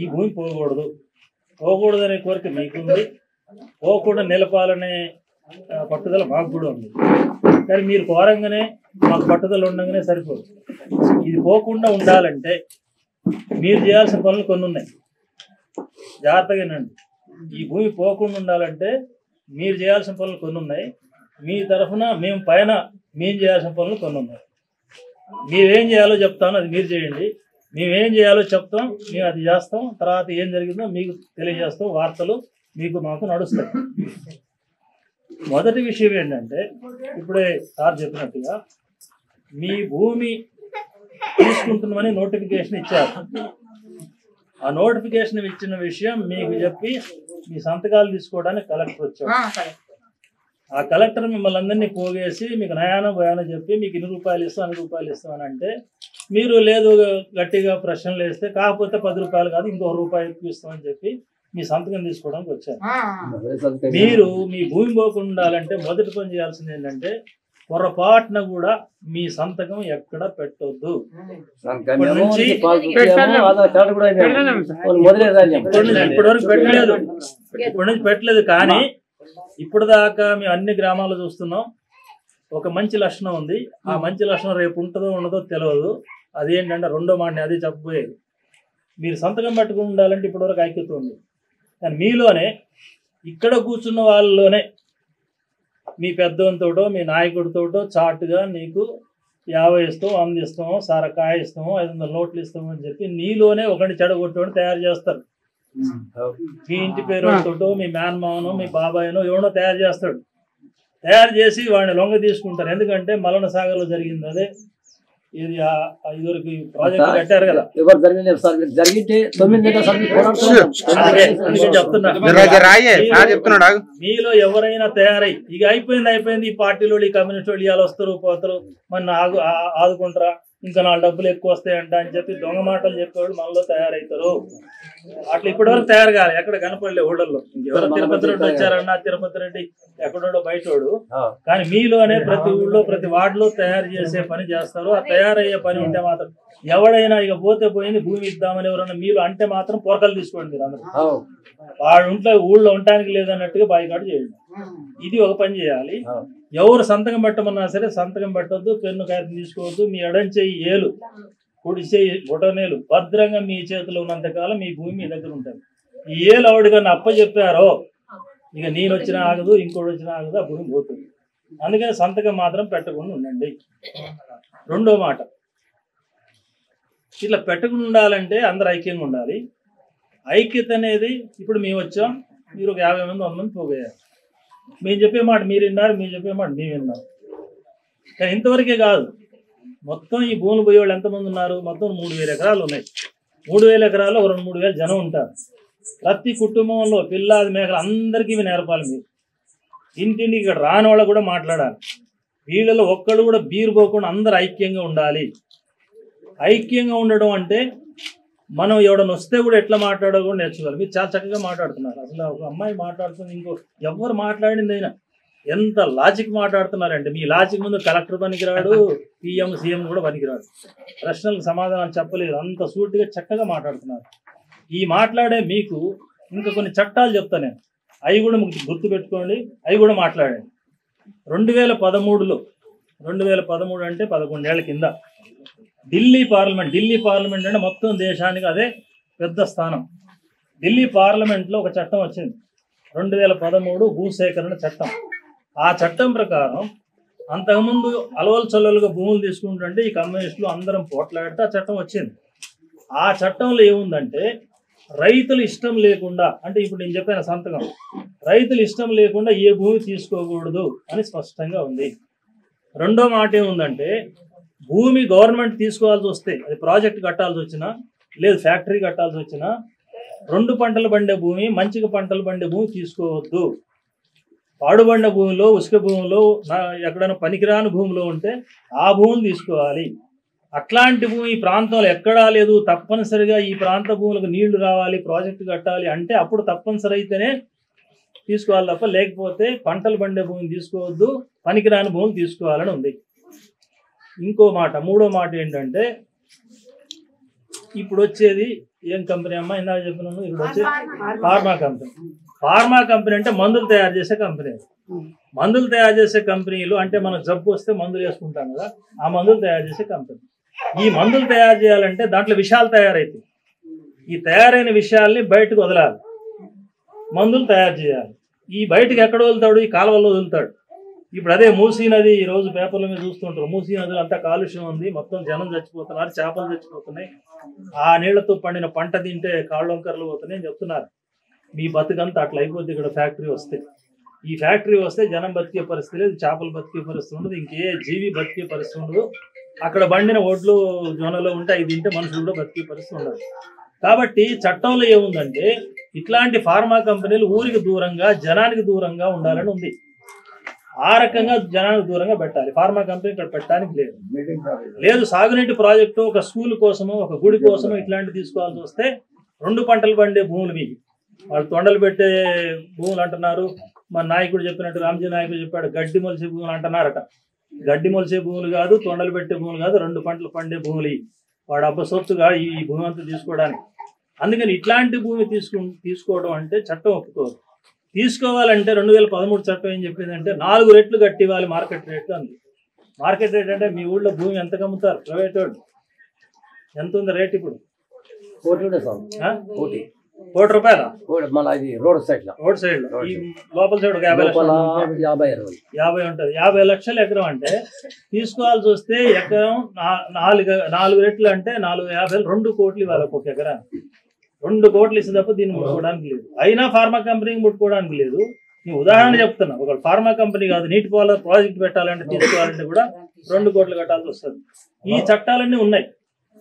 ఈ భూమి పోకూడదనే కోరిక మీకుంది, పోకుండా నిలపాలనే పట్టుదల మాకు కూడా ఉంది. కానీ మీరు కోరంగానే మాకు పట్టుదల ఉండగానే సరిపోదు. ఇది పోకుండా ఉండాలంటే మీరు చేయాల్సిన పనులు కొన్ని ఉన్నాయి, జాగ్రత్తగానండి. ఈ భూమి పోకుండా ఉండాలంటే మీరు చేయాల్సిన పనులు కొన్ని ఉన్నాయి, మీ తరఫున మేము పైన మేము చేయాల్సిన పనులు కొన్ని ఉన్నాయి. మీరేం చేయాలో చెప్తాను, అది మీరు చేయండి. మేమేం చేయాలో చెప్తాం, మేము అది చేస్తాం. తర్వాత ఏం జరిగిందో మీకు తెలియజేస్తాం. వార్తలు మీకు మాకు నడుస్తాయి. మొదటి విషయం ఏంటంటే, ఇప్పుడే సార్ చెప్పినట్టుగా మీ భూమి తీసుకుంటున్నామని నోటిఫికేషన్ ఇచ్చారు. ఆ నోటిఫికేషన్ ఇచ్చిన విషయం మీకు చెప్పి మీ సంతకాలు తీసుకోవడానికి కలెక్టర్ వచ్చాడు. ఆ కలెక్టర్ మిమ్మల్ని అందరినీ పోగేసి మీకు నయానం భయానం చెప్పి మీకు ఇన్ని రూపాయలు ఇస్తాం అన్ని రూపాయలు ఇస్తాం అని అంటే, మీరు లేదు గట్టిగా ప్రశ్నలు వేస్తే కాకపోతే 10 రూపాయలు కాదు ఇంకో రూపాయి ఎక్కువ ఇస్తామని చెప్పి మీ సంతకం తీసుకోవడానికి వచ్చారు. మీరు మీ భూమి పోకుండా ఉండాలంటే మొదటి పని చేయాల్సింది ఏంటంటే, పొరపాటున కూడా మీ సంతకం ఎక్కడ పెట్టొద్దు. ఇప్పటి నుంచి పెట్టలేదు. కానీ ఇప్పుడు దాకా మేము అన్ని గ్రామాల్లో చూస్తున్నాం, ఒక మంచి లక్షణం ఉంది. ఆ మంచి లక్షణం రేపు ఉంటుందో ఉండదో తెలియదు. అదేంటంటే రెండో మాటని అదే చెప్పబోయేది. మీరు సంతకం పెట్టుకుని ఉండాలంటే ఇప్పటివరకు ఐక్యత ఉంది. కానీ మీలోనే ఇక్కడ కూర్చున్న వాళ్ళలోనే మీ పెద్దోనితోటో మీ నాయకుడితోటో చాటుగా నీకు 50 ఇస్తాం, 100 ఇస్తాము, కాయ ఇస్తాము, 500 నోట్లు ఇస్తాము అని చెప్పి నీలోనే ఒకటి చెడగొట్టోని తయారు చేస్తారు. మీ ఇంటి పేరుతోటో మీ మేనమావనో మీ బాబాయ్నో ఎవడో తయారు చేస్తాడు. తయారు చేసి వాడిని లొంగ తీసుకుంటారు. ఎందుకంటే మలన సాగర్లో జరిగింది అదే. ఇది ఇదివరకు ప్రాజెక్ట్ కట్టారు కదా, చెప్తున్నా. మీలో ఎవరైనా తయారై ఇక అయిపోయింది ఈ పార్టీలో ఈ కమ్యూనిస్ట్ వాళ్ళు ఇవాళ వస్తారు పోతారు, మన ఆదుకుంటారా, ఇంకా 4 డబ్బులు ఎక్కువ వస్తాయంట అని చెప్పి దొంగ మాటలు చెప్పేవాళ్ళు మనలో తయారవుతారు. అట్లా ఇప్పటివరకు తయారు కాదు, ఎక్కడ కనపడలే ఊళ్ళల్లో. ఎవరో తిరుపతి రెడ్డి వచ్చారన్నా, తిరుపతి రెడ్డి ఎక్కడోడో బయటోడు. కానీ మీలోనే ప్రతి ఊళ్ళో ప్రతి వార్డులో తయారు చేసే పని చేస్తారు. ఆ తయారయ్యే పని ఉంటే మాత్రం ఎవడైనా ఇక పోతే పోయింది భూమి ఇద్దామని ఎవరైనా మీలో అంటే మాత్రం పొరకలు తీసుకోండి. మీరు అందరూ వాడు ఊళ్ళో ఉండటానికి లేదన్నట్టుగా బాయికాటు చేయండి. ఇది ఒక పని చేయాలి. ఎవరు సంతకం పెట్టమన్నా సరే సంతకం పెట్టద్దు, పెన్ను కాగితం తీసుకోవద్దు. మీ ఎడంచేయి ఏలు కుడి చేయి బొటనేలు భద్రంగా మీ చేతిలో ఉన్నంతకాలం మీ భూమి మీ దగ్గర ఉంటుంది. ఈ ఏలు ఆవిడగా అప్ప చెప్పారో ఇక నేను వచ్చినా ఆగదు, ఇంకోటి వచ్చినా ఆగదు, ఆ భూమి పోతుంది. అందుకని సంతకం మాత్రం పెట్టకుండా ఉండండి. రెండో మాట, ఇట్లా పెట్టకుండా ఉండాలంటే అందరు ఐక్యంగా ఉండాలి. ఐక్యత అనేది ఇప్పుడు మేము వచ్చాం, మీరు ఒక 50 మంది 100 మంది పోగయ్యారు. మేము చెప్పే మాట మీరు విన్నారు, మీరు చెప్పే మాట మేము విన్నాం. కానీ ఇంతవరకే కాదు, మొత్తం ఈ భూములు పోయేవాళ్ళు ఎంతమంది ఉన్నారు? మొత్తం 3000 ఎకరాలు ఉన్నాయి. 3000 ఎకరాల్లో 2-3 జనం ఉంటారు. ప్రతి కుటుంబంలో పిల్లాది మేకలు అందరికీ ఇవి నేర్పాలి. మీరు ఇంటింటికి ఇక్కడ రాని వాళ్ళు కూడా మాట్లాడాలి. వీళ్ళలో ఒక్కళ్ళు కూడా బీరు పోకుండా అందరు ఐక్యంగా ఉండాలి. ఐక్యంగా ఉండడం అంటే మనం ఎవడన్నా వస్తే కూడా ఎట్లా మాట్లాడో కూడా నేర్చుకోవాలి. మీరు చాలా చక్కగా మాట్లాడుతున్నారు. అసలు ఒక అమ్మాయి మాట్లాడుతుంది, ఇంకో ఎవరు మాట్లాడింది అయినా ఎంత లాజిక్ మాట్లాడుతున్నారంటే, మీ లాజిక్ ముందు కలెక్టర్ పనికిరాడు, పిఎం సీఎం కూడా పనికిరాడు. ప్రశ్నలకు సమాధానం చెప్పలేదు, అంత సూటిగా చక్కగా మాట్లాడుతున్నారు. ఈ మాట్లాడే మీకు ఇంకా కొన్ని చట్టాలు చెప్తాను నేను, అవి కూడా గుర్తు పెట్టుకోండి, అవి కూడా మాట్లాడండి. 2013 అంటే 11 ఏళ్ల కింద ఢిల్లీ పార్లమెంట్ అంటే మొత్తం దేశానికి అదే పెద్ద స్థానం. ఢిల్లీ పార్లమెంట్లో ఒక చట్టం వచ్చింది, 2013 భూసేకరణ చట్టం. ఆ చట్టం ప్రకారం అంతకుముందు అలవల్ చల్లలుగా భూములు తీసుకుంటుంటే ఈ కమ్యూనిస్టులు అందరం పోట్లాడితే ఆ చట్టం వచ్చింది. ఆ చట్టంలో ఏముందంటే, రైతులు ఇష్టం లేకుండా, అంటే ఇప్పుడు నేను చెప్పిన సంతకం, రైతులు ఇష్టం లేకుండా ఏ భూమి తీసుకోకూడదు అని స్పష్టంగా ఉంది. రెండో మాట ఏముందంటే, భూమి గవర్నమెంట్ తీసుకోవాల్సి వస్తే, అది ప్రాజెక్ట్ కట్టాల్సి వచ్చినా లేదు ఫ్యాక్టరీ కట్టాల్సి వచ్చినా, 2 పంటలు పండే భూమి, మంచిగా పంటలు పండే భూమి తీసుకోవద్దు. పాడుబండ భూమిలో, ఉసుక భూమిలో, ఎక్కడైనా పనికిరాని భూమిలో ఉంటే ఆ భూమిని తీసుకోవాలి. అట్లాంటి భూమి ఈ ప్రాంతంలో ఎక్కడా లేదు, తప్పనిసరిగా ఈ ప్రాంత భూములకు నీళ్లు రావాలి, ప్రాజెక్టు కట్టాలి అంటే అప్పుడు తప్పనిసరి అయితేనే తీసుకోవాలి తప్ప, లేకపోతే పంటలు పండే భూమిని తీసుకోవద్దు, పనికిరాని భూమిని తీసుకోవాలని ఉంది. ఇంకో మాట, మూడో మాట ఏంటంటే, ఇప్పుడు వచ్చేది ఏం కంపెనీ అమ్మా ఇందాక చెప్పినాను ఇప్పుడు వచ్చి ఫార్మా కంపెనీ. ఫార్మా కంపెనీ అంటే మందులు తయారు చేసే కంపెనీ. మందులు తయారు చేసే కంపెనీలు అంటే మనకు జబ్బు వస్తే మందులు వేసుకుంటాం కదా, ఆ మందులు తయారు చేసే కంపెనీ. ఈ మందులు తయారు చేయాలంటే దాంట్లో విషయాలు తయారైతాయి. ఈ తయారైన విషయాల్ని బయటకు వదలాలి, మందులు తయారు చేయాలి. ఈ బయటకు ఎక్కడ వదులుతాడు? ఈ కాలువల్లో వదులుతాడు. ఇప్పుడు అదే మూసీ నది ఈ రోజు పేపర్ల మీద చూస్తుంటారు. మూసీ నదిలో అంతా కాలుష్యం ఉంది, మొత్తం జనం చచ్చిపోతున్నారు, చేపలు చచ్చిపోతున్నాయి, ఆ నీళ్లతో పండిన పంట తింటే కాళ్ళు వంకరలు పోతున్నాయి చెప్తున్నారు. మీ బతుకంతా అట్లా అయిపోద్ది. ఇక్కడ ఫ్యాక్టరీ వస్తే, ఈ ఫ్యాక్టరీ వస్తే జనం బతికే పరిస్థితి లేదు, చేపలు బతికే పరిస్థితి ఉండదు, ఇంకే జీవి బతికే పరిస్థితి ఉండదు. అక్కడ పండిన ఒడ్లు జొన్నలో ఉంటే అవి తింటే మనుషులు కూడా బతికే పరిస్థితి ఉండదు. కాబట్టి చట్టంలో ఏముందంటే ఇట్లాంటి ఫార్మా కంపెనీలు ఊరికి దూరంగా జనానికి దూరంగా ఉండాలని ఉంది. ఆ రకంగా జనానికి దూరంగా పెట్టాలి. ఫార్మా కంపెనీ ఇక్కడ పెట్టడానికి లేదు. సాగునీటి ప్రాజెక్టు ఒక స్కూల్ కోసమో ఒక గుడి కోసమో ఇట్లాంటివి తీసుకోవాల్సి వస్తే 2 పంటలు పండే భూములు మీకు వాళ్ళు తొండలు పెట్టే భూములు అంటున్నారు. మన నాయకుడు చెప్పినట్టు రామ్జీ నాయకుడు చెప్పాడు, గడ్డి మొలిసే భూములు అంటున్నారట. గడ్డి మొలిసే భూములు కాదు, తొండలు పెట్టే భూములు కాదు, 2 పంటలు పండే భూములు. వాడు అబ్బ సొత్తుగా ఈ భూమి అంతా తీసుకోవడానికి. అందుకని ఇట్లాంటి భూమి తీసుకోవడం అంటే చట్టం ఒప్పుకోదు. తీసుకోవాలంటే 2013 చట్టం ఏం చెప్పిందంటే 4 రెట్లు కట్టి ఇవ్వాలి మార్కెట్ రేట్ అంది. మార్కెట్ రేట్ అంటే మీ ఊళ్ళో భూమి ఎంత కమ్ముతారు ప్రైవేట్ వాళ్ళు? ఎంత ఉంది రేట్ ఇప్పుడు? 1 రూపాయల రోడ్ సైడ్ లో లోపల సైడ్ 50 ఉంటుంది. 50 లక్షలు ఎకరం అంటే తీసుకోవాల్సి వస్తే ఎకరం 4 రెట్లు అంటే 450 2 కోట్లు ఇవ్వాలి ఒక్కొక్క ఎకరాన్ని. 2 కోట్లు ఇస్తే తప్ప దీన్ని ముట్టుకోవడానికి లేదు. అయినా ఫార్మా కంపెనీకి ముట్టుకోవడానికి లేదు. నేను ఉదాహరణ చెప్తున్నా. ఒక ఫార్మా కంపెనీ కాదు, నీటిపారుదల ప్రాజెక్ట్ పెట్టాలంటే తీసుకోవాలంటే కూడా 2 కోట్లు కట్టాల్సి వస్తుంది. ఈ చట్టాలన్నీ ఉన్నాయి.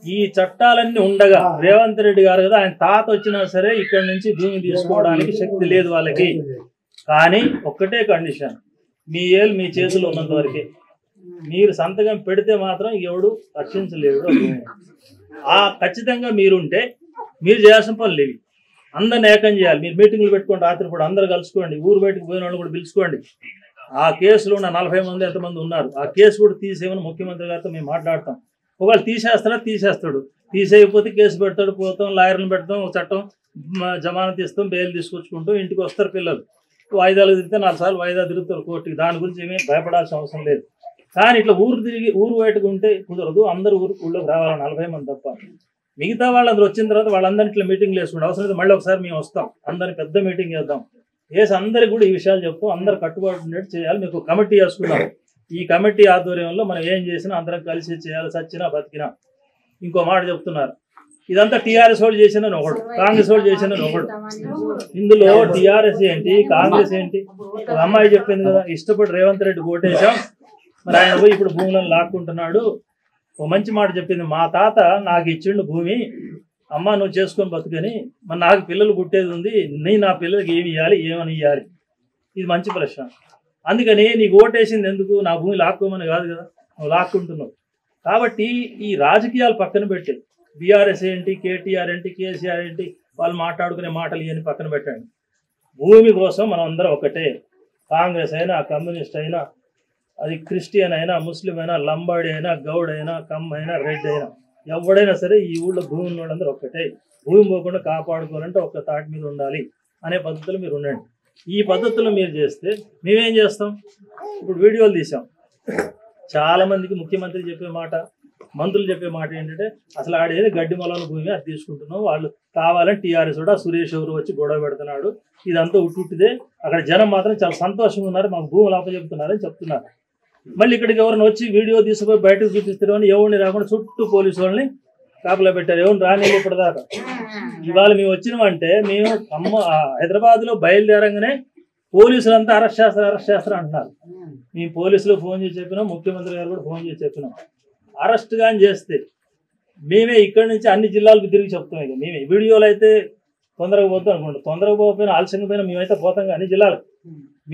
ఈ చట్టాలన్నీ ఉండగా రేవంత్ రెడ్డి గారు కదా, ఆయన తాత వచ్చినా సరే ఇక్కడ నుంచి భూమి తీసుకోవడానికి శక్తి లేదు వాళ్ళకి. కానీ ఒక్కటే కండిషన్, మీ చేతుల్లో ఉన్నంత వరకే. మీరు సంతకం పెడితే మాత్రం ఎవడు రక్షించలేడు. ఖచ్చితంగా మీరుంటే మీరు చేయాల్సిన పనులు ఇవి. అందరిని ఏకం చేయాలి. మీరు మీటింగ్లు పెట్టుకోండి, రాత్రిపూట అందరూ కలుసుకోండి, ఊరు బయటకు పోయిన వాళ్ళు కూడా పిలుచుకోండి. ఆ కేసులో ఉన్న 40 మంది ఎంతమంది ఉన్నారు, ఆ కేసు కూడా తీసేయమని ముఖ్యమంత్రి గారితో మేము మాట్లాడతాం. ఒకవేళ తీసేస్తాడు, తీసేయకపోతే కేసు పెడతాడు, పోతాం, లాయర్లను పెడతాం, చట్టం జమానత్ ఇస్తాం, బెయిల్ తీసుకొచ్చుకుంటాం, ఇంటికి వస్తారు పిల్లలు. వాయిదాలు తిరిగితే 4 సార్లు వాయిదా తిరుగుతారు కోర్టుకి. దాని గురించి ఏమీ భయపడాల్సిన అవసరం లేదు. కానీ ఇట్లా ఊరు బయటకు ఉంటే కుదరదు. అందరూ ఊళ్ళోకి రావాలి, 40 మంది తప్ప. మిగతా వాళ్ళందరూ వచ్చిన తర్వాత వాళ్ళందరినీ ఇట్లా మీటింగ్లు వేసుకుంటాం. అవసరం అయితే మళ్ళీ ఒకసారి మేము వస్తాం, అందరిని పెద్ద మీటింగ్ చేద్దాం, వేసి అందరికి కూడా ఈ విషయాలు చెప్తాం. అందరు కట్టుబాటు ఉండేట్టు చేయాలి. మీకు కమిటీ వేసుకున్నాం. ఈ కమిటీ ఆధ్వర్యంలో మనం ఏం చేసినా అందరం కలిసి చేయాలి, సచ్చినా బతికినా. ఇంకో మాట చెప్తున్నారు, ఇదంతా టీఆర్ఎస్ వాళ్ళు చేసిన ఒకడు, కాంగ్రెస్ వాళ్ళు చేసిన ఒకడు. ఇందులో టీఆర్ఎస్ ఏంటి, కాంగ్రెస్ ఏంటి? ఒక అమ్మాయి చెప్పింది కదా, ఇష్టపడి రేవంత్ రెడ్డి ఓటేశాం, మరి ఆయన పోయి ఇప్పుడు భూములను లాక్కుంటున్నాడు. ఒక మంచి మాట చెప్పింది, మా తాత నాకు ఇచ్చిండు భూమి, అమ్మ నువ్వు చేసుకొని బతుకని, మరి నాకు పిల్లలు పుట్టేది ఉంది, నా పిల్లలకి ఏమి ఇవ్వాలి, ఏమని ఇవ్వాలి? ఇది మంచి ప్రశ్న. అందుకని నీకు ఓటేసింది ఎందుకు? నా భూమి లాక్కోమని కాదు కదా, నువ్వు లాక్కుంటున్నావు. కాబట్టి ఈ రాజకీయాలు పక్కన పెట్టి బీఆర్ఎస్ ఏంటి, కేటీఆర్ ఏంటి, కేసీఆర్ ఏంటి, వాళ్ళు మాట్లాడుకునే మాటలు ఇవన్నీ పక్కన పెట్టండి. భూమి కోసం మనం అందరం ఒకటే. కాంగ్రెస్ అయినా, కమ్యూనిస్ట్ అయినా, అది క్రిస్టియన్ అయినా, ముస్లిం అయినా, లంబాడి అయినా, గౌడ్ అయినా, కమ్మ అయినా, రెడ్డి అయినా, ఎవడైనా సరే ఈ ఊళ్ళో భూమి ఉన్న వాళ్ళందరూ ఒక్కటే. భూమి పోకుండా కాపాడుకోవాలంటే ఒక్క తాటి మీద ఉండాలి అనే పద్ధతులు మీరు ఉండండి. ఈ పద్ధతులు మీరు చేస్తే మేమేం చేస్తాం? ఇప్పుడు వీడియోలు తీసాం. చాలామందికి ముఖ్యమంత్రి చెప్పే మాట, మంత్రులు చెప్పే మాట ఏంటంటే అసలు ఆడేది గడ్డి మొలల భూమి, అది తీసుకుంటున్నాం, వాళ్ళు కావాలని టీఆర్ఎస్ కూడా సురేష్ ఎవరు వచ్చి గొడవ పెడుతున్నాడు, ఇదంతా ఉట్టుదే. అక్కడ జనం మాత్రం చాలా సంతోషంగా ఉన్నారు, మాకు భూములు అప్పచెప్తున్నారని చెప్తున్నారు. మళ్ళీ ఇక్కడికి ఎవరిని వచ్చి వీడియో తీసుకుపోయి బయటకు చూపిస్తారని ఎవరిని రాకుండా చుట్టూ పోలీసు వాళ్ళని కాపలా పెట్టారు. ఎవరిని రాని ఇప్పటిదాకా. ఇవాళ మేము వచ్చినామంటే మేము హైదరాబాద్లో బయలుదేరంగానే పోలీసులంతా అరెస్ట్ చేస్తారు అంటున్నారు. మేము పోలీసులు ఫోన్ చేసి చెప్పినాం, ముఖ్యమంత్రి గారు కూడా ఫోన్ చేసి చెప్పినాం. అరెస్ట్ కానీ చేస్తే మేమే ఇక్కడి నుంచి అన్ని జిల్లాలకు తిరిగి చెప్తాం. ఇక మేమే వీడియోలు అయితే తొందరగా పోతాం అనుకుంటాం, తొందరగా పోకపోయినా ఆలస్యంగా పోయినా మేమైతే పోతాం. అన్ని జిల్లాలకు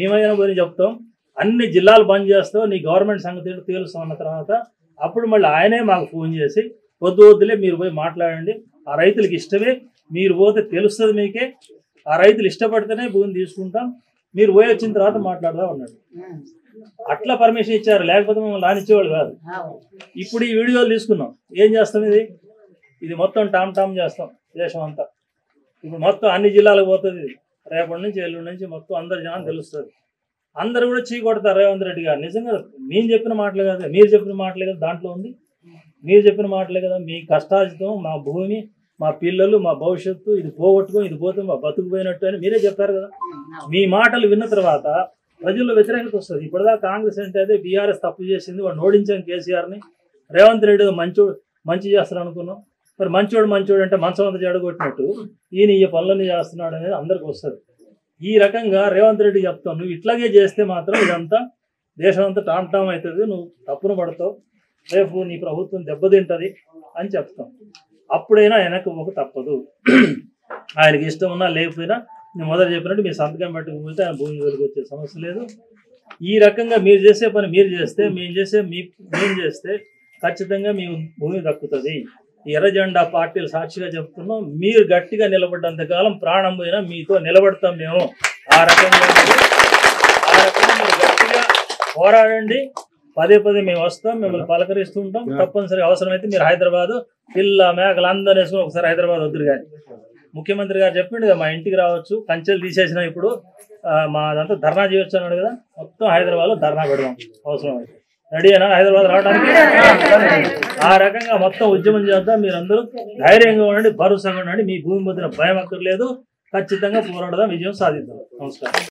మేమైనా పోయి చెప్తాం. అన్ని జిల్లాలు బంద్ చేస్తాం, నీ గవర్నమెంట్ సంగతి తెలుస్తాం అన్న తర్వాత అప్పుడు మళ్ళీ ఆయనే మాకు ఫోన్ చేసి వద్దులే మీరు పోయి మాట్లాడండి, ఆ రైతులకి ఇష్టమే, మీరు పోతే తెలుస్తుంది మీకే, ఆ రైతులు ఇష్టపడితేనే భూమి తీసుకుంటాం, మీరు పోయి వచ్చిన తర్వాత మాట్లాడదాం అన్నాడు. అట్లా పర్మిషన్ ఇచ్చారు, లేకపోతే మమ్మల్ని రానిచ్చేవాళ్ళు కాదు. ఇప్పుడు ఈ వీడియోలు తీసుకున్నాం, ఏం చేస్తాం? ఇది మొత్తం టామ్ చేస్తాం. దేశం అంతా. ఇప్పుడు మొత్తం అన్ని జిల్లాలకు పోతుంది, రేపటి నుంచి ఎల్లుండి నుంచి మొత్తం అందరి జనాలు తెలుస్తుంది. అందరూ కూడా చీ కొడతారు రేవంత్ రెడ్డి గారు. నిజంగా మేము చెప్పిన మాటలే కదా, మీరు చెప్పిన మాటలే కదా దాంట్లో ఉంది. మీరు చెప్పిన మాటలే కదా, మీ కష్టార్జితం, మా భూమి, మా పిల్లలు, మా భవిష్యత్తు, ఇది పోగొట్టుకో, ఇది పోతే మా బతుకు పోయినట్టు అని మీరే చెప్పారు కదా. మీ మాటలు విన్న తర్వాత ప్రజల్లో వ్యతిరేకత వస్తుంది. ఇప్పటిదాకా కాంగ్రెస్ అంటే అదే బీఆర్ఎస్ తప్పు చేసింది, వాడు ఓడించాం కేసీఆర్ని, రేవంత్ రెడ్డి మంచి చేస్తారు అనుకున్నాం. మరి మంచోడు అంటే మంచం అంతా చెడగొట్టినట్టు ఈయన ఈ పనులన్నీ చేస్తున్నాడు అనేది అందరికి వస్తుంది. ఈ రకంగా రేవంత్ రెడ్డి చెప్తావు, నువ్వు ఇట్లాగే చేస్తే మాత్రం ఇదంతా దేశం అంతా టామ్ టామ్ అవుతుంది, నువ్వు తప్పున పడతావు, రేపు నీ ప్రభుత్వం దెబ్బతింటది అని చెప్తాం. అప్పుడైనా వెనక్కి పోక తప్పదు. ఆయనకి ఇష్టం ఉన్నా లేకపోయినా నేను మొదలు చెప్పినట్టు మీ సంతకం పెట్టుకుపోతే ఆయన భూమి వెలుగు వచ్చే సమస్య లేదు. ఈ రకంగా మీరు చేసే పని మీరు చేస్తే, మేము చేస్తే ఖచ్చితంగా మీ భూమి దక్కుతుంది. ఎర్ర జెండా పార్టీలు సాక్షిగా చెప్తున్నాం, మీరు గట్టిగా నిలబడ్డంత కాలం ప్రాణం పోయినా మీతో నిలబడతాం మేము. ఆ రకంగా మీరు గట్టిగా పోరాడండి. పదే మేము వస్తాం, మిమ్మల్ని పలకరిస్తుంటాం. తప్పనిసరి అవసరమైతే మీరు హైదరాబాదు పిల్ల మేకలు అందరూ వేసుకుని ఒకసారి హైదరాబాద్ వద్దురు. కానీ ముఖ్యమంత్రి గారు చెప్పిండు కదా, మా ఇంటికి రావచ్చు, కంచెలు తీసేసినా ఇప్పుడు మాదంతా ధర్నా చేయొచ్చు అన్నాడు కదా, మొత్తం హైదరాబాద్లో ధర్నా పెడదాం అవసరం అయితే. రెడీనా హైదరాబాద్ రావడానికి? ఆ రకంగా మొత్తం ఉద్యమం చేద్దాం. మీరందరూ ధైర్యంగా ఉండండి, భరోసాగా ఉండండి. మీ భూమి పొందిన భయం అక్కర్లేదు. ఖచ్చితంగా పోరాడదాం, విజయం సాధిద్దాం. నమస్కారం.